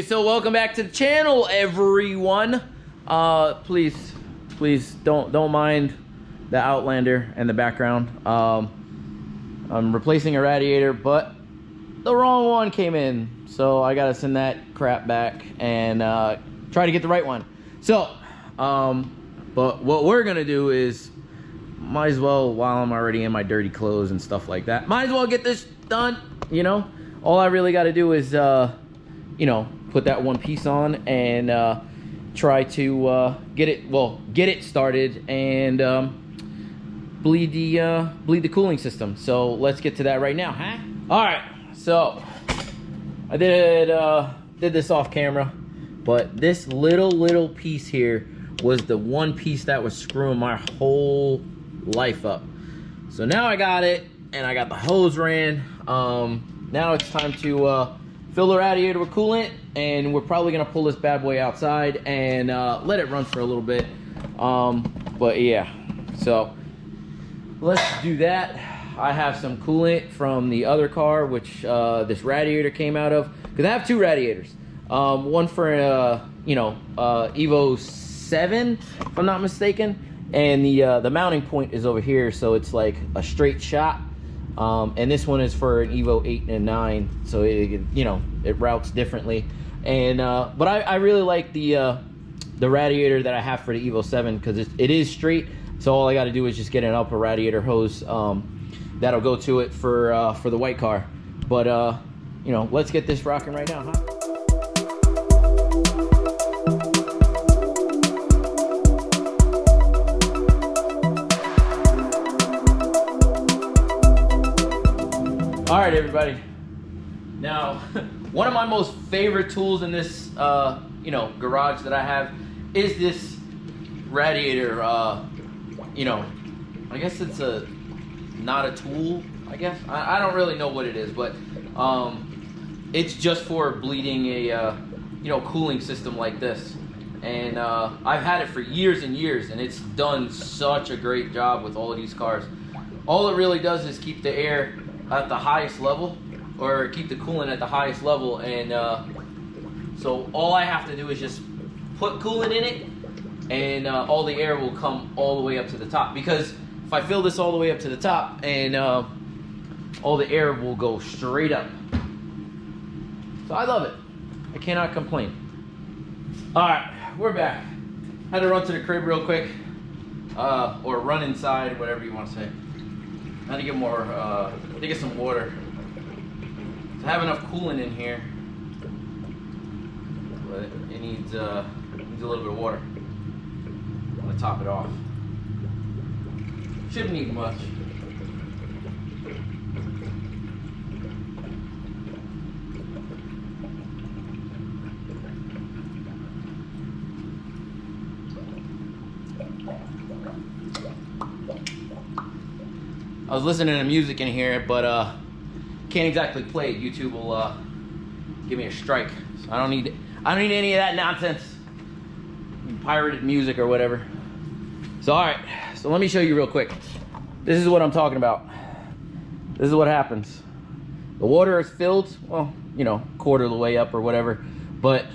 so welcome back to the channel, everyone. Please don't mind the Outlander and the background. I'm replacing a radiator, but the wrong one came in, so I gotta send that crap back and try to get the right one. So, but what we're gonna do is, might as well, while I'm already in my dirty clothes and stuff like that, might as well get this done. You know, all I really got to do is, you know, put that one piece on and try to get it started and bleed the cooling system. So let's get to that right now, huh? All right. So I did this off camera, but this little piece here was the one piece that was screwing my whole life up. So now I got it, and I got the hose ran. Now it's time to fill the radiator with coolant, and we're probably gonna pull this bad boy outside and let it run for a little bit. But yeah, so let's do that. I have some coolant from the other car, which this radiator came out of, because I have two radiators. One for Evo 7, if I'm not mistaken, and the mounting point is over here, so it's like a straight shot. And this one is for an Evo 8 and 9, so it routes differently. And but I really like the radiator that I have for the Evo 7, because it is straight. So all I got to do is just get an upper radiator hose that'll go to it for the white car. But you know, let's get this rocking right now, huh? All right, everybody. Now, one of my most favorite tools in this, garage that I have is this radiator. I guess it's not a tool. I guess I don't really know what it is, but it's just for bleeding a cooling system like this. And I've had it for years and years, and it's done such a great job with all of these cars. All it really does is keep the air at the highest level, or keep the coolant at the highest level, and so all I have to do is just put coolant in it, and all the air will come all the way up to the top. Because if I fill this all the way up to the top, and all the air will go straight up. So I love it. I cannot complain. All right, we're back. Had to run to the crib real quick, or run inside, whatever you want to say. I had to get more, to get some water. To have enough coolant in here, but it needs a little bit of water. I'm gonna top it off. Shouldn't need much. I was listening to music in here, but can't exactly play it. YouTube will give me a strike. So I don't need any of that nonsense, pirated music or whatever. So all right, so let me show you real quick. This is what I'm talking about. This is what happens. The water is filled, well, quarter of the way up or whatever, but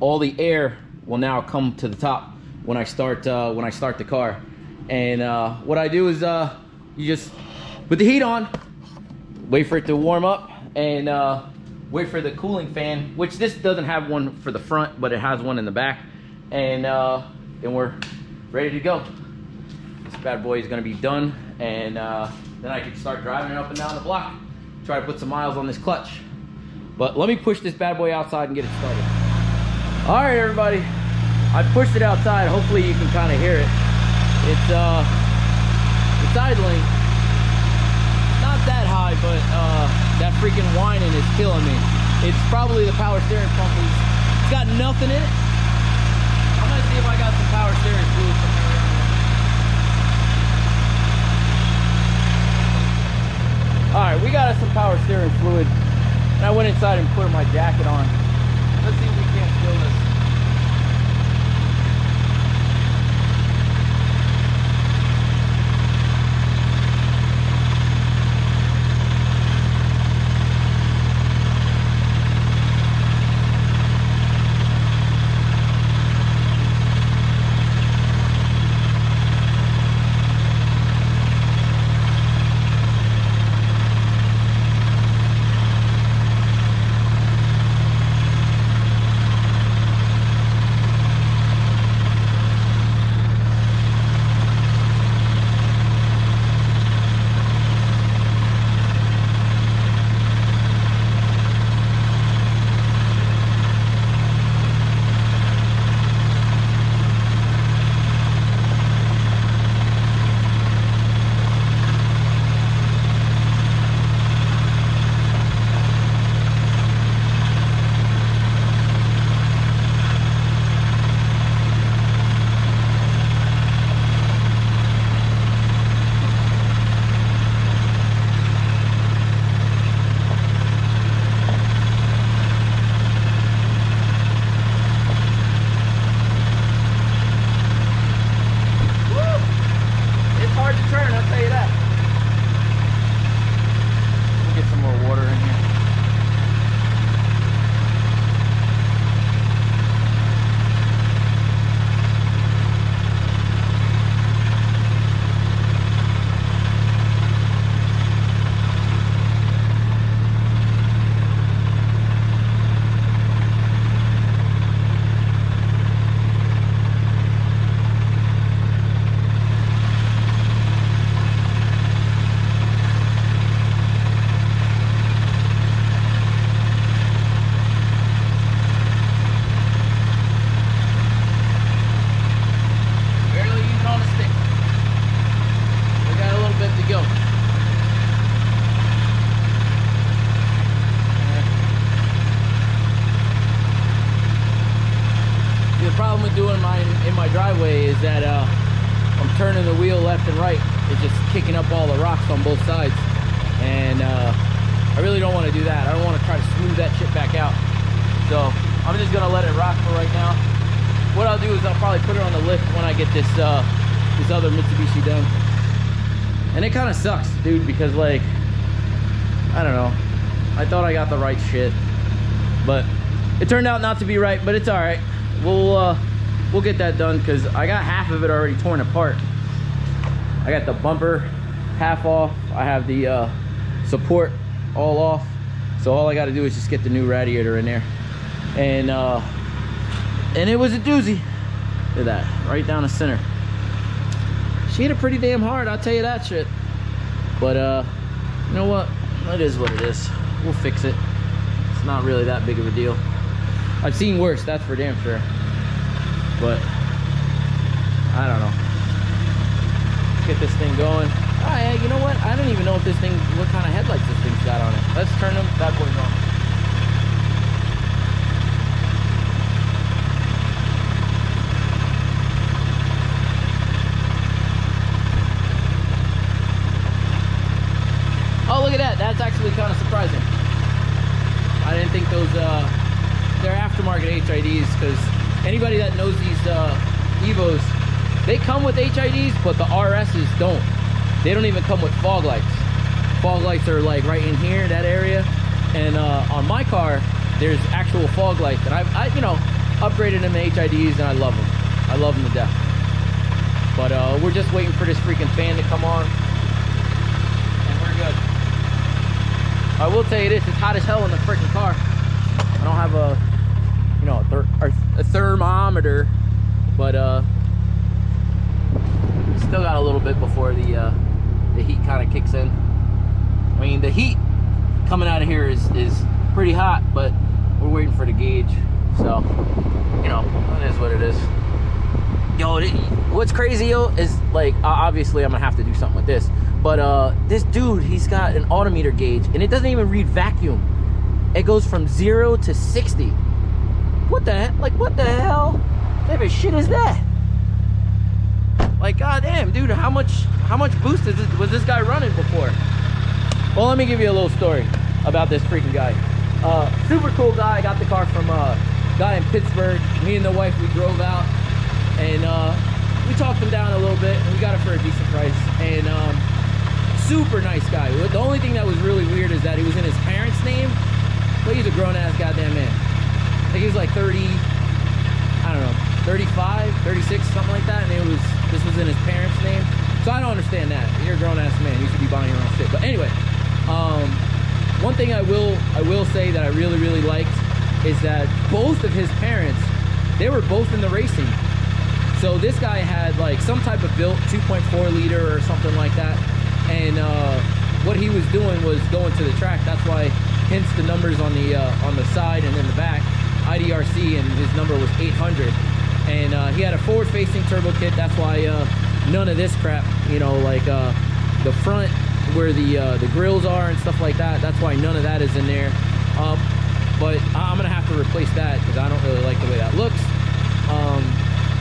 all the air will now come to the top when I start the car. And what I do is you just put the heat on, wait for it to warm up, and wait for the cooling fan, which this doesn't have one for the front, but it has one in the back, and then we're ready to go. This bad boy is gonna be done, and then I can start driving it up and down the block, try to put some miles on this clutch. But let me push this bad boy outside and get it started. All right, everybody, I pushed it outside. Hopefully you can kind of hear it. It's idling. That high, but that freaking whining is killing me. It's probably the power steering pump. It's got nothing in it. I'm gonna see if I got some power steering fluid somewhere around here. All right, we got us some power steering fluid, and I went inside and put my jacket on. Let's see if we can't steal this. driveway is that I'm turning the wheel left and right. It's just kicking up all the rocks on both sides. And I really don't want to do that. I don't want to try to smooth that shit back out. So I'm just gonna let it rock for right now. What I'll do is I'll probably put it on the lift when I get this this other Mitsubishi done. And it kind of sucks, dude, because like, I don't know. I thought I got the right shit, but it turned out not to be right, but it's all right. We'll get that done because I got half of it already torn apart. I got the bumper half off. I have the support all off. So all I got to do is just get the new radiator in there. And it was a doozy. Look at that, right down the center. She hit it pretty damn hard, I'll tell you that shit. But you know what? It is what it is. We'll fix it. It's not really that big of a deal. I've seen worse, that's for damn sure. But I don't know. Let's get this thing going. Oh yeah, you know what? I don't even know if this thing, what kind of headlights this thing's got on it. Let's turn them bad boys on. Oh, look at that. That's actually kind of surprising. I didn't think those, they're aftermarket HIDs, because anybody that knows these Evos, they come with HIDs, but the RSs don't. They don't even come with fog lights. Fog lights are like right in here, that area. And on my car, there's actual fog lights. And I you know, upgraded them to HIDs, and I love them. I love them to death. But we're just waiting for this freaking fan to come on, and we're good. I will tell you this, it's hot as hell in the freaking car. I don't have a, you know, a thermometer, but still got a little bit before the heat kind of kicks in. I mean, the heat coming out of here is pretty hot, but we're waiting for the gauge. So, you know, it is what it is. Yo, what's crazy, yo, is like, obviously I'm gonna have to do something with this. But this dude, he's got an odometer gauge, and it doesn't even read vacuum. It goes from 0 to 60. What the heck? Like, what the hell type of shit is that? Like, goddamn, dude, how much boost was this guy running before? Well, let me give you a little story about this freaking guy. Super cool guy. I got the car from a guy in Pittsburgh. Me and the wife, we drove out, and we talked him down a little bit, and we got it for a decent price. And super nice guy. The only thing that was really weird is that he was in his parents' name, but he's a grown-ass goddamn man. I think he was like 30, I don't know, 35, 36, something like that, and this was in his parents' name. So I don't understand that. You're a grown-ass man, you should be buying your own shit. But anyway, one thing I will say that I really, really liked is that both of his parents, they were both in the racing. So this guy had like some type of built 2.4 liter or something like that. And what he was doing was going to the track. That's why, hence the numbers on the side and in the back, IDRC, and his number was 800. And he had a forward-facing turbo kit. That's why none of this crap, you know, like the front where the grills are and stuff like that. That's why none of that is in there. But I'm gonna have to replace that because I don't really like the way that looks.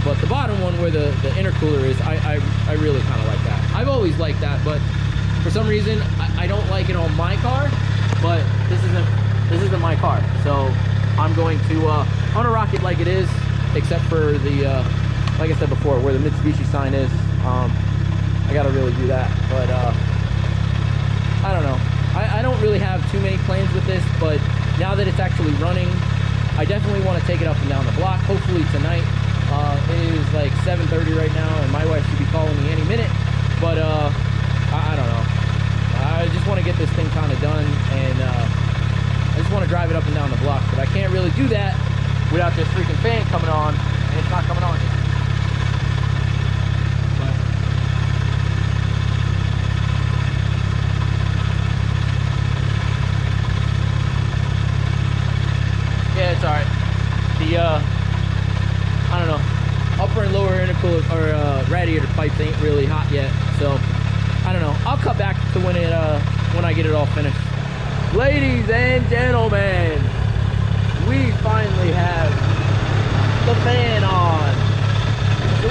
But the bottom one where the intercooler is, I really kind of like that. I've always liked that, but for some reason I don't like it on my car. But this isn't my car, so I'm going to rock it like it is, except for the like I said before, where the Mitsubishi sign is. I gotta really do that, but I don't know. I don't really have too many plans with this, but now that it's actually running, I definitely want to take it up and down the block. Hopefully tonight. It is like 7:30 right now, and my wife should be calling me any minute. But I don't know. I just want to get this thing kind of done, and I just want to drive it up and down the block. But I can't really do that without this freaking fan coming on, and it's not coming on yet. But yeah, it's all right. I don't know, upper and lower intercooler or radiator pipes ain't really hot yet, so I don't know. I'll cut back to when I get it all finished. Ladies and gentlemen, we finally have the fan on. So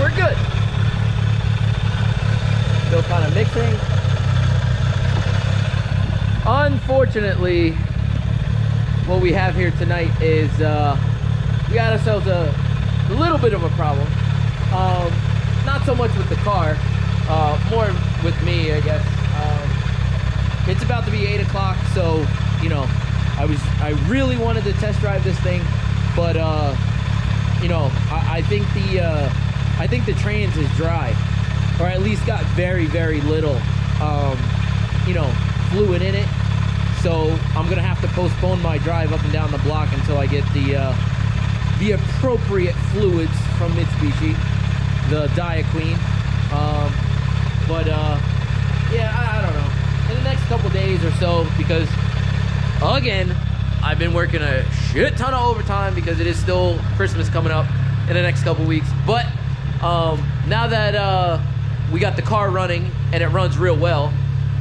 unfortunately, what we have here tonight is we got ourselves a little bit of a problem. Not so much with the car, more with me, I guess. It's about to be 8 o'clock, so you know, I really wanted to test drive this thing, but you know, I think the trans is dry, or at least got very, very little you know, fluid in it. So I'm gonna have to postpone my drive up and down the block until I get the appropriate fluids from Mitsubishi, the Dia-Queen. Yeah, I don't know. In the next couple days or so, because again, I've been working a shit ton of overtime because it is still Christmas coming up in the next couple weeks. But now that we got the car running and it runs real well,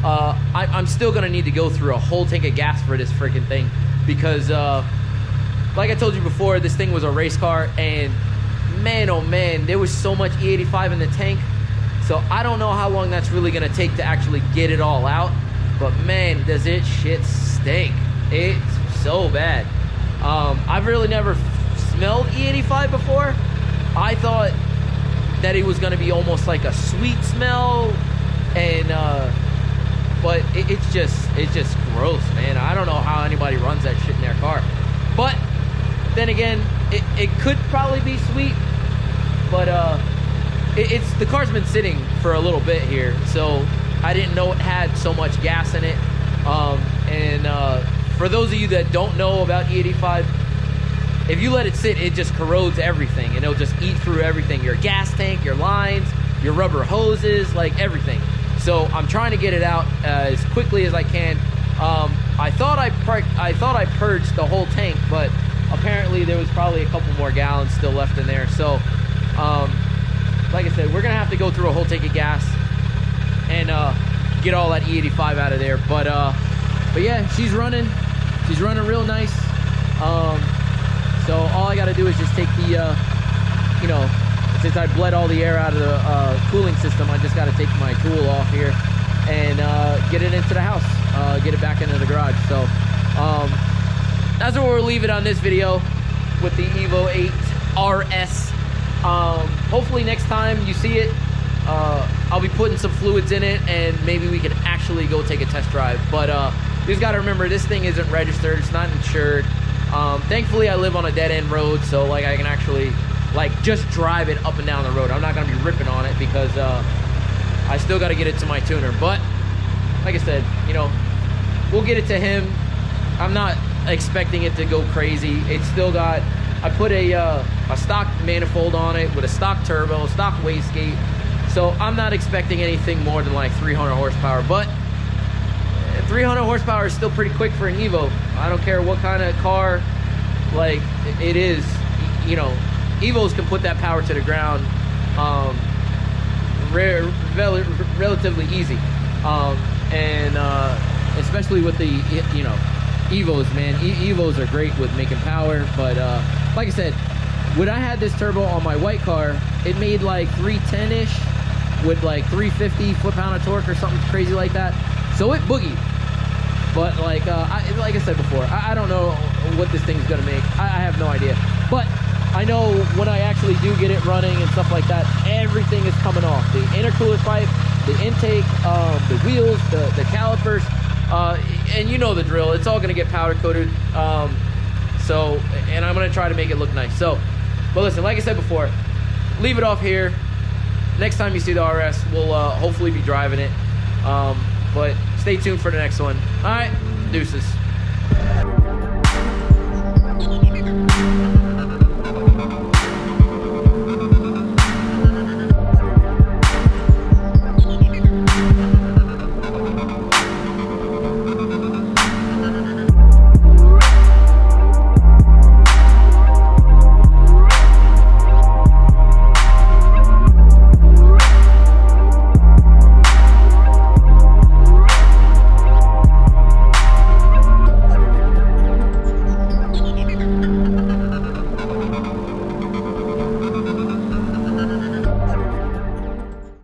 I'm still gonna need to go through a whole tank of gas for this freaking thing, because like I told you before, this thing was a race car, and man, oh man, there was so much E85 in the tank. So I don't know how long that's really gonna take to actually get it all out, but man, does it shit stink. It's so bad. I've really never smelled E85 before. I thought that it was gonna be almost like a sweet smell, and but it's just gross, man. I don't know how anybody runs that shit in their car. But then again, it could probably be sweet, but it's the car's been sitting for a little bit here, so I didn't know it had so much gas in it. For those of you that don't know about E85, if you let it sit, it just corrodes everything, and it'll just eat through everything. Your gas tank, your lines, your rubber hoses, like everything. So I'm trying to get it out as quickly as I can. I thought I purged the whole tank, but apparently there was probably a couple more gallons still left in there. So like I said, we're gonna have to go through a whole tank of gas and get all that E85 out of there. But yeah, she's running real nice. So all I gotta do is just take the you know, since I bled all the air out of the cooling system, I just gotta take my tool off here and get it into the house, get it back into the garage. So that's where we'll leave it on this video with the Evo 8 RS. Hopefully next time you see it, I'll be putting some fluids in it, and maybe we can actually go take a test drive. But you just gotta remember, this thing isn't registered, it's not insured. Thankfully I live on a dead-end road, so like I can actually like just drive it up and down the road. I'm not gonna be ripping on it because I still gotta get it to my tuner. But like I said, you know, we'll get it to him. I'm not expecting it to go crazy. It's still got, I put a stock manifold on it with a stock turbo, stock wastegate. So I'm not expecting anything more than like 300 horsepower, but 300 horsepower is still pretty quick for an Evo. I don't care what kind of car like it is, you know, Evos can put that power to the ground relatively easy. Especially with the, you know, Evos, man. Evos are great with making power, but like I said, when I had this turbo on my white car, it made like 310-ish with like 350 foot-pound of torque or something crazy like that. So it boogied. But like like I said before, I don't know what this thing's gonna make. I have no idea. But I know when I actually do get it running and stuff like that, everything is coming off. The intercooler pipe, the intake, the wheels, the calipers, and you know the drill. It's all gonna get powder coated. And I'm gonna try to make it look nice. So, but listen, like I said before, leave it off here. Next time you see the RS, we'll hopefully be driving it. But stay tuned for the next one. All right, deuces.